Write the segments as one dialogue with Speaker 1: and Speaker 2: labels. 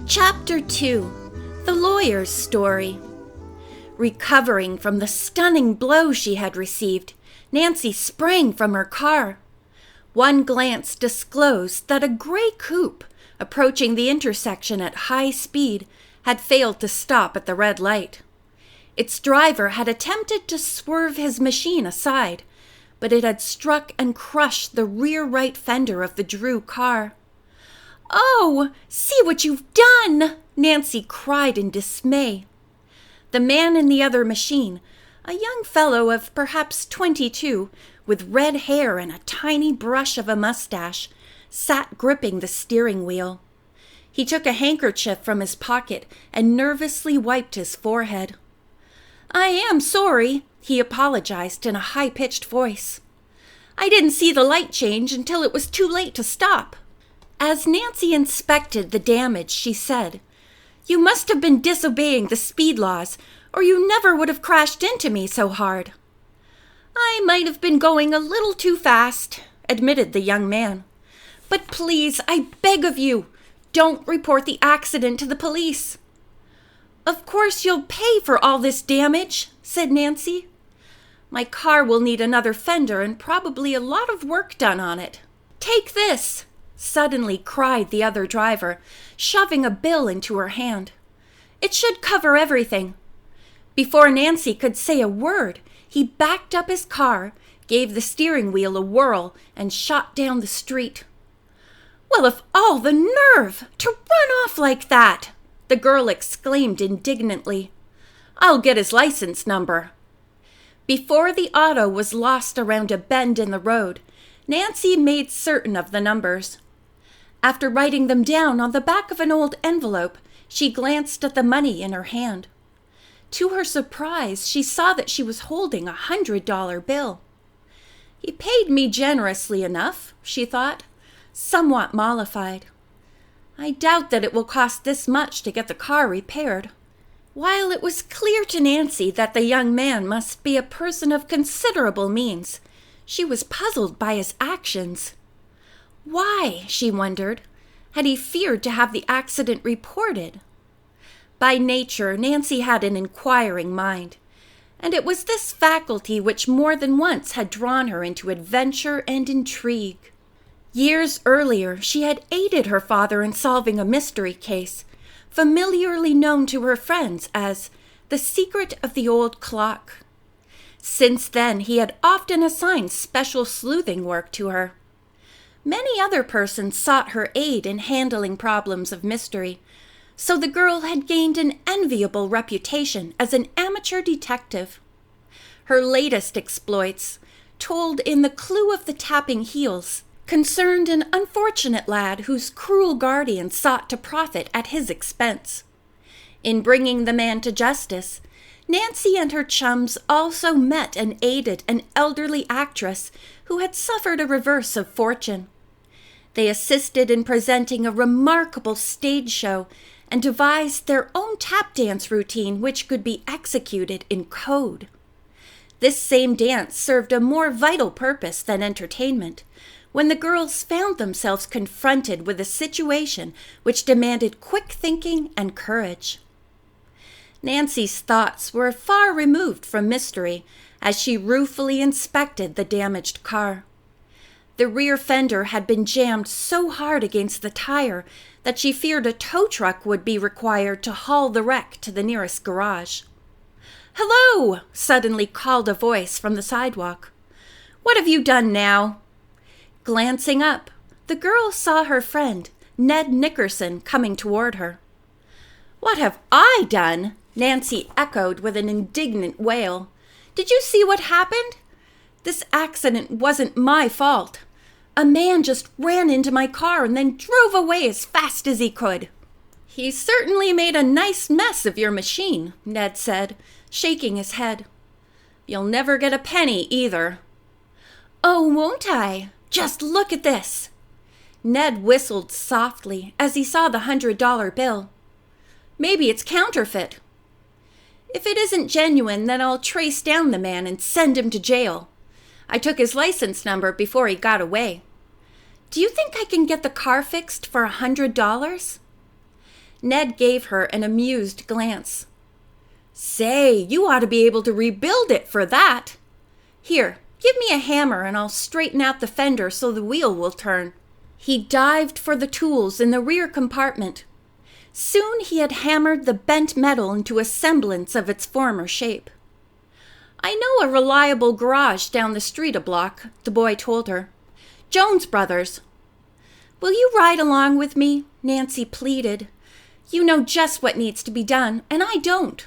Speaker 1: Chapter 2. The Lawyer's Story. Recovering from the stunning blow she had received, Nancy sprang from her car. One glance disclosed that a gray coupe, approaching the intersection at high speed, had failed to stop at the red light. Its driver had attempted to swerve his machine aside, but it had struck and crushed the rear right fender of the Drew car. "Oh, see what you've done!" Nancy cried in dismay. The man in the other machine, a young fellow of perhaps 22, with red hair and a tiny brush of a mustache, sat gripping the steering wheel. He took a handkerchief from his pocket and nervously wiped his forehead. "I am sorry," he apologized in a high-pitched voice. "I didn't see the light change until it was too late to stop." As Nancy inspected the damage, she said, "You must have been disobeying the speed laws, or you never would have crashed into me so hard." "I might have been going a little too fast," admitted the young man. "But please, I beg of you, don't report the accident to the police." "Of course you'll pay for all this damage," said Nancy. "My car will need another fender and probably a lot of work done on it. Take this," suddenly cried the other driver, shoving a bill into her hand. "It should cover everything." Before Nancy could say a word, he backed up his car, gave the steering wheel a whirl, and shot down the street. "Well, of all the nerve! To run off like that!" the girl exclaimed indignantly. "I'll get his license number." Before the auto was lost around a bend in the road, Nancy made certain of the numbers. After writing them down on the back of an old envelope, she glanced at the money in her hand. To her surprise, she saw that she was holding a $100 bill. "He paid me generously enough," she thought, somewhat mollified. "I doubt that it will cost this much to get the car repaired." While it was clear to Nancy that the young man must be a person of considerable means, she was puzzled by his actions. Why, she wondered, had he feared to have the accident reported? By nature, Nancy had an inquiring mind, and it was this faculty which more than once had drawn her into adventure and intrigue. Years earlier, she had aided her father in solving a mystery case, familiarly known to her friends as The Secret of the Old Clock. Since then, he had often assigned special sleuthing work to her. Many other persons sought her aid in handling problems of mystery, so the girl had gained an enviable reputation as an amateur detective. Her latest exploits, told in The Clue of the Tapping Heels, concerned an unfortunate lad whose cruel guardian sought to profit at his expense. In bringing the man to justice, Nancy and her chums also met and aided an elderly actress who had suffered a reverse of fortune. They assisted in presenting a remarkable stage show and devised their own tap dance routine which could be executed in code. This same dance served a more vital purpose than entertainment, when the girls found themselves confronted with a situation which demanded quick thinking and courage. Nancy's thoughts were far removed from mystery as she ruefully inspected the damaged car. The rear fender had been jammed so hard against the tire that she feared a tow truck would be required to haul the wreck to the nearest garage. "Hello!" suddenly called a voice from the sidewalk. "What have you done now?" Glancing up, the girl saw her friend, Ned Nickerson, coming toward her. "What have I done?" Nancy echoed with an indignant wail. "Did you see what happened? This accident wasn't my fault. A man just ran into my car and then drove away as fast as he could." "He certainly made a nice mess of your machine," Ned said, shaking his head. "You'll never get a penny either." "Oh, won't I? Just look at this." Ned whistled softly as he saw the $100 bill. "Maybe it's counterfeit." "If it isn't genuine, then I'll trace down the man and send him to jail. I took his license number before he got away. Do you think I can get the car fixed for $100? Ned gave her an amused glance. "Say, you ought to be able to rebuild it for that. Here, give me a hammer and I'll straighten out the fender so the wheel will turn." He dived for the tools in the rear compartment. Soon he had hammered the bent metal into a semblance of its former shape. "I know a reliable garage down the street a block," the boy told her. "Jones Brothers." "Will you ride along with me?" Nancy pleaded. "You know just what needs to be done, and I don't."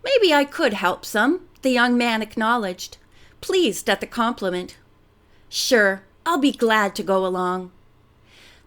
Speaker 1: "Maybe I could help some," the young man acknowledged, pleased at the compliment. "Sure, I'll be glad to go along."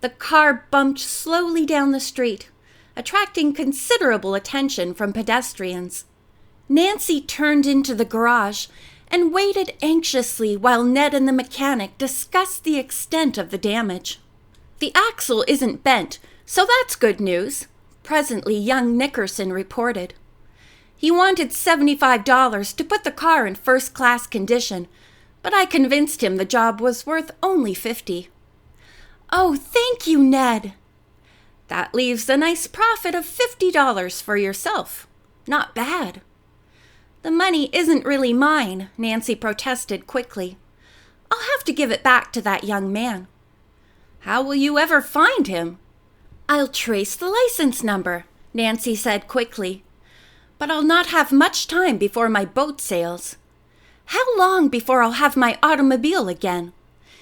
Speaker 1: The car bumped slowly down the street, attracting considerable attention from pedestrians. Nancy turned into the garage and waited anxiously while Ned and the mechanic discussed the extent of the damage. "The axle isn't bent, so that's good news," presently young Nickerson reported. "He wanted $75 to put the car in first-class condition, but I convinced him the job was worth only $50. "Oh, thank you, Ned." "That leaves a nice profit of $50 for yourself. Not bad." "The money isn't really mine," Nancy protested quickly. "I'll have to give it back to that young man." "How will you ever find him?" "I'll trace the license number," Nancy said quickly. "But I'll not have much time before my boat sails." "How long before I'll have my automobile again?"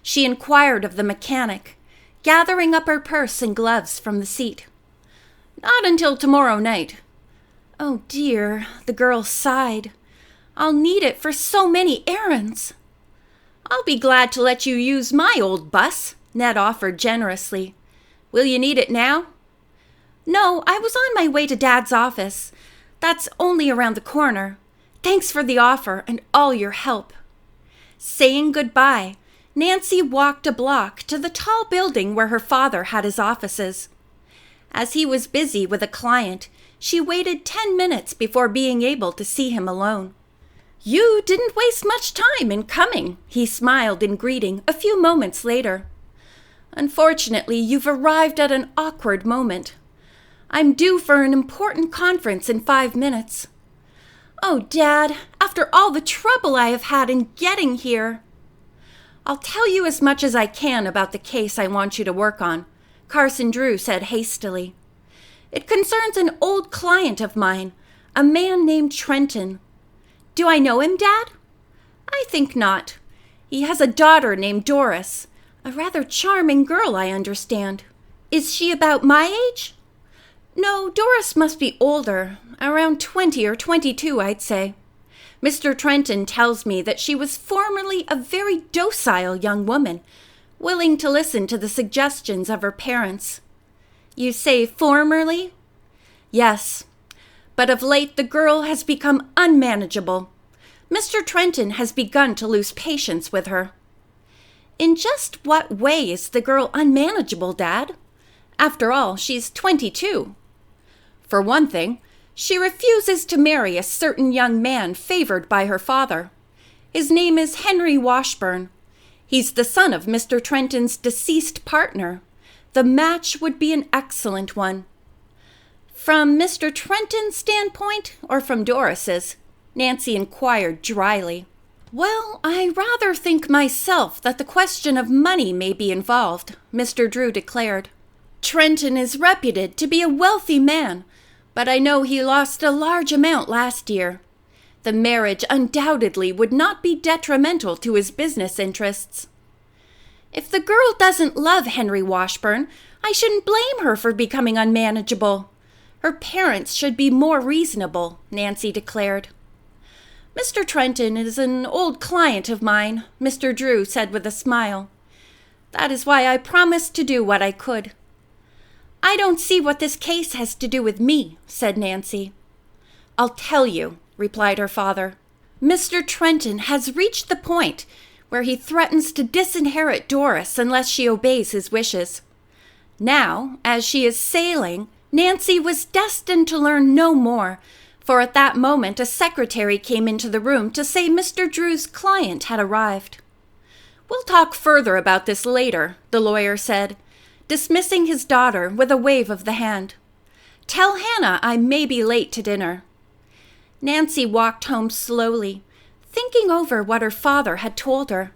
Speaker 1: she inquired of the mechanic, gathering up her purse and gloves from the seat. "Not until tomorrow night." "Oh dear," the girl sighed. "I'll need it for so many errands." "I'll be glad to let you use my old bus," Ned offered generously. "Will you need it now?" "No, I was on my way to Dad's office. That's only around the corner. Thanks for the offer and all your help." Saying goodbye, Nancy walked a block to the tall building where her father had his offices. As he was busy with a client, she waited 10 minutes before being able to see him alone. "You didn't waste much time in coming," he smiled in greeting a few moments later. "Unfortunately, you've arrived at an awkward moment. I'm due for an important conference in 5 minutes. Oh, Dad, after all the trouble I have had in getting here." "I'll tell you as much as I can about the case I want you to work on," Carson Drew said hastily. "It concerns an old client of mine, a man named Trenton." "Do I know him, Dad?" "I think not. He has a daughter named Doris, a rather charming girl, I understand. Is she about my age?" "No, Doris must be older, around 20 or 22, I'd say. Mr. Trenton tells me that she was formerly a very docile young woman, willing to listen to the suggestions of her parents." "You say formerly?" "Yes, but of late the girl has become unmanageable. Mr. Trenton has begun to lose patience with her." "In just what way is the girl unmanageable, Dad? After all, she's 22. "For one thing, she refuses to marry a certain young man favored by her father. His name is Henry Washburn. He's the son of Mr. Trenton's deceased partner. The match would be an excellent one." "From Mr. Trenton's standpoint or from Doris's?" Nancy inquired dryly. "Well, I rather think myself that the question of money may be involved," Mr. Drew declared. "Trenton is reputed to be a wealthy man, but I know he lost a large amount last year. The marriage undoubtedly would not be detrimental to his business interests." "If the girl doesn't love Henry Washburn, I shouldn't blame her for becoming unmanageable. Her parents should be more reasonable," Nancy declared. "Mr. Trenton is an old client of mine," Mr. Drew said with a smile. "That is why I promised to do what I could." "I don't see what this case has to do with me," said Nancy. "I'll tell you," replied her father. "Mr. Trenton has reached the point where he threatens to disinherit Doris unless she obeys his wishes. Now, as she is sailing, Nancy was destined to learn no more, for at that moment a secretary came into the room to say Mr. Drew's client had arrived. "We'll talk further about this later," the lawyer said, dismissing his daughter with a wave of the hand. Tell Hannah I may be late to dinner." Nancy walked home slowly, thinking over what her father had told her.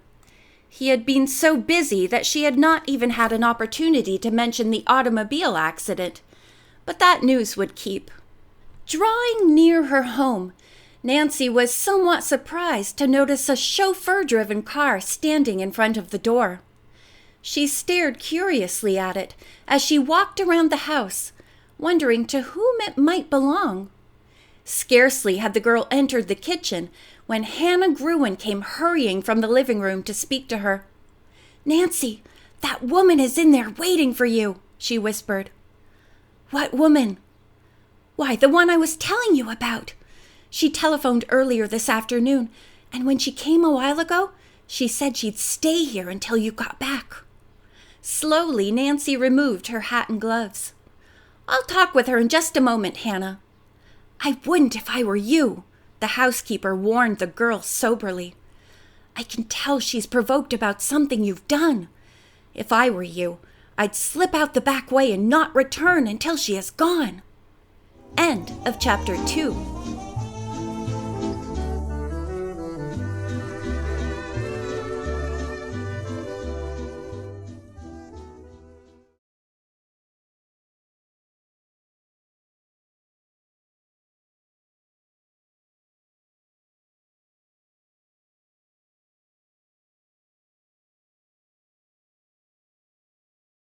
Speaker 1: He had been so busy that she had not even had an opportunity to mention the automobile accident, but that news would keep. Drawing near her home, Nancy was somewhat surprised to notice a chauffeur-driven car standing in front of the door. She stared curiously at it as she walked around the house, wondering to whom it might belong. Scarcely had the girl entered the kitchen when Hannah Gruen came hurrying from the living room to speak to her. "Nancy, that woman is in there waiting for you," she whispered. "What woman?" "Why, the one I was telling you about. She telephoned earlier this afternoon, and when she came a while ago, she said she'd stay here until you got back." Slowly, Nancy removed her hat and gloves. "I'll talk with her in just a moment, Hannah." "I wouldn't if I were you," the housekeeper warned the girl soberly. "I can tell she's provoked about something you've done. If I were you, I'd slip out the back way and not return until she is gone." End of chapter 2.